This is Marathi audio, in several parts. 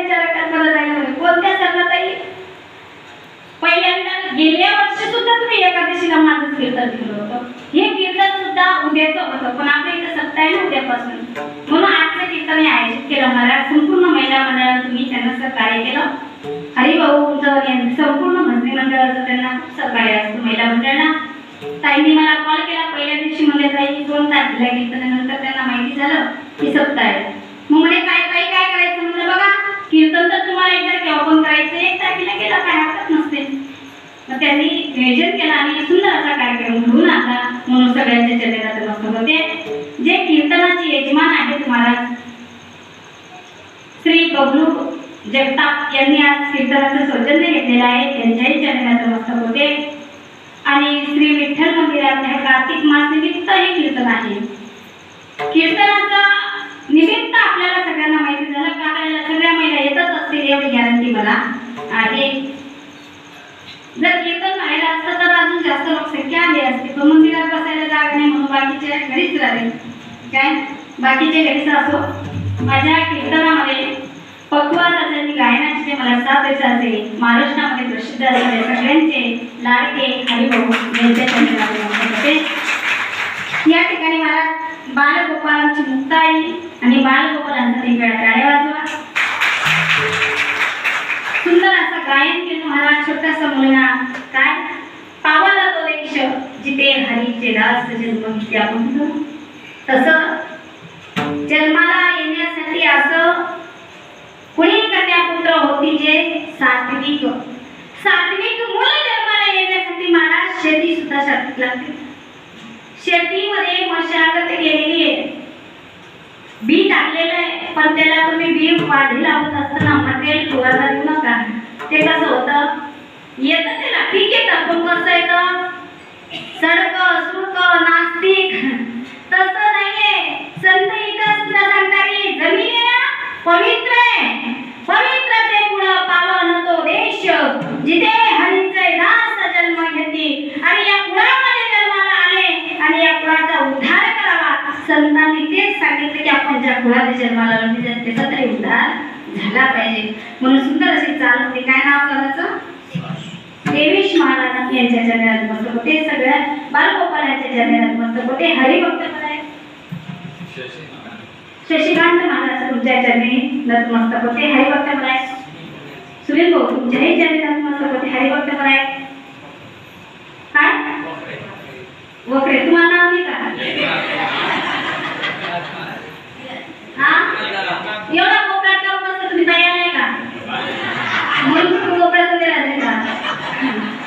विचार करताना जाईल म्हणे. कोणत्या सरलाताई? पहिल्यांदा गेल्या वर्षी सुद्धा तुम्ही एकादशीला माझं कीर्तन केलं होतं. हे कीर्तन सुद्धा उद्याचं होतं, पण आपल्या इथं सप्ताह आहे ना उद्यापासून, म्हणून आजचं कीर्तन हे आयोजित केलं. मला संपूर्ण महिला मंडळात तुम्ही त्यांना सहकार्य केलं. हरिभाऊंचं संपूर्ण भजनी मंडळाचं त्यांना खूप सहकार्य असतं महिला मंडळाला. ताईंनी मला कॉल केला पहिल्या दिवशी, म्हणजे ताई 2 तारखेला कीर्तनानंतर त्यांना माहिती झालं की सप्ताह आहे. मग म्हणे काय करायचं? म्हणलं बघा कीर्तन तर तुम्हाला एकदा केव्हा पण करायचं, 1 तारखेला केला काय हरकत नसते. मग त्यांनी नियोजन केलं आणि सुंदर असा कार्यक्रम घडून आणला. म्हणून सगळ्यांच्या चरणात नमस्कार होते. जे कीर्तनाचे यजमान आहेत महाराज श्री बबलू जगताप यांनी आज कीर्तनाचं सौजन्य घेतलेलं आहे, त्यांच्याही चरणात नमस्कार होते. आणि श्री विठ्ठल मंदिरात ह्या कार्तिक मास निमित्त हे कीर्तन आहे. कीर्तनाचा निमित्त आपल्याला सगळ्यांना माहिती झालं. काकड्याला सगळ्या महिला येतच असतील एवढी गॅरंटी मला आहे. जर कीर्तन व्हायला असतं तर अजून जास्त लोकसंख्या आली असते, पण मंदिरात बसायला जागा नाही म्हणून बाकीच्या घरीच राहिले. काय बाकीच्या घरीच असो. माझ्या कीर्तनामध्ये पक्वास असेल गायनाचे जे मला 7 दिवसाचे महाराष्ट्रामध्ये प्रसिद्ध असणारे सगळ्यांचे लाडके हरिभाऊ यांच्या चरणात. या ठिकाणी मला बालगोपालांची मुक्ताई आणि बालगोपालांचा 3 वेळा टाळ्या वाजवा. सुंदर असं गायन केलं महाराज. छोटासा मुलगा काय पावाला तो देश जिथे हरीचे दास जन्म घेते. आपण तसं जन्माला येण्यासाठी असं कुणी कन्यापुत्र होती जे सात्विक मुलं जन्माला येण्यासाठी महाराज शेती सुद्धा सात्विक लागते. शेतीमध्ये मशागत केलेली आहे, बी टाकलेलं आहे, पण त्याला तुम्ही बी वाढी लावत असताना मटेरियल फुवारला देऊ नका. ते कसं होतं येतं त्याला ठीक येतं, पण कसं येतं सडकं सुडकं नास्तिक. तसं नाहीये. संत इथं सुद्धा सांगतात की जमीन आहे ना पवित्र आहे, पवित्रतेमुळे पावन तो देश जिथे हरीचे दास जन्म घेते. आणि या कुळामध्ये जन्माला आले आणि या कुळाचा उद्धार करावा. संतांनी तेच सांगितलं की आपण ज्या कुळामध्ये जन्माला आलो त्याचा तरी उद्धार झाला पाहिजे. म्हणून सुंदर अशी चाल होते. काय नाव करायचं? देवेश महाराज यांच्या चरणात नमस्कार होते. सगळ्या बालगोपाल यांच्या चरणात नमस्कार होते. हरिभक्त म्हणाय शशिकांत महाराज तुमच्या चरणी नतमस्तक होते. हरिभक्त म्हणाय सुरेश भाऊ तुमच्याही चरणी नतमस्तक होते. हरिभक्त म्हणाय काय वक्रे तुम्हाला नाव नाही का? हा एवढा कोपऱ्यात का मस्त तुम्ही तयार आहे का? म्हणून तुम्ही कोपऱ्यात उभे राहिले का?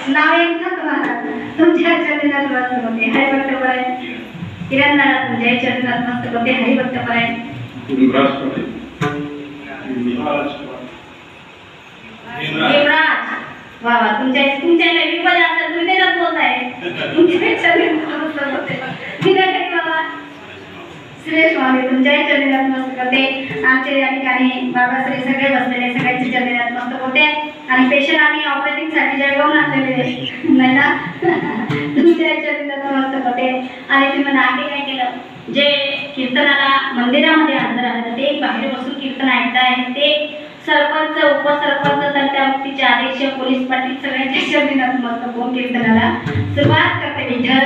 नाव एक का तुम्हाला तुमच्या चरणी नतमस्तक होते. हरिभक्त म्हणाय किरण दादा तुमच्याही चरणी नतमस्तक होते. हरिभक्त म्हणाय वा वा तुमच्या विपद असेल तुम्ही त्याच्यात बोलताय. सुरेश स्वामी तुमच्याही चरणात मस्तक होते. आमचे या ठिकाणी बाबाश्री सगळे बसलेले सगळ्यांचे चरणात मस्तक होते. आणि पेशंट आम्ही ऑपरेटिंग साठी जळगावून आणलेले नाही ना तुमच्या चरणात मस्तक होते. आणि तुम्ही नाटे काय केलं जे कीर्तनाला मंदिरामध्ये हजर आहेत ते बाहेर बसून कीर्तन ऐकताय. ते सरपंच उपसरपंच तंटा मुक्तीचे अध्यक्ष पोलीस पाटील सगळ्यांच्या चरणात मस्तक होऊन कीर्तनाला सुरुवात करते. विठ्ठल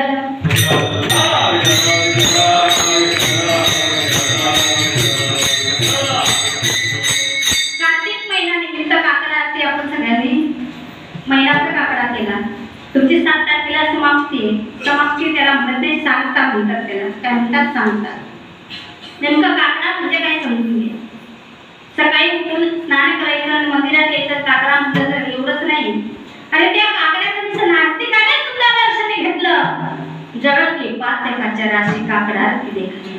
कार्तिक महिना निमित्त काकडा आरती आपण सगळ्यांनी महिन्याचा काकडा केला. तुमची 7 तारखेला समाप्ती त्याला म्हणत नाही सांगता म्हणतात. त्याला काय म्हणतात सांगतात. नेमकं काकडा म्हणजे काय समजून घे. सकाळी उठून स्नान करायचं आणि मंदिरात यायचं काकडा म्हणतात तर एवढंच नाही. आणि त्या काकड्याचं नास्तिकाने सुद्धा दर्शन घेतलं. जगत के पात काच्या राशी काकडा आरती देखा.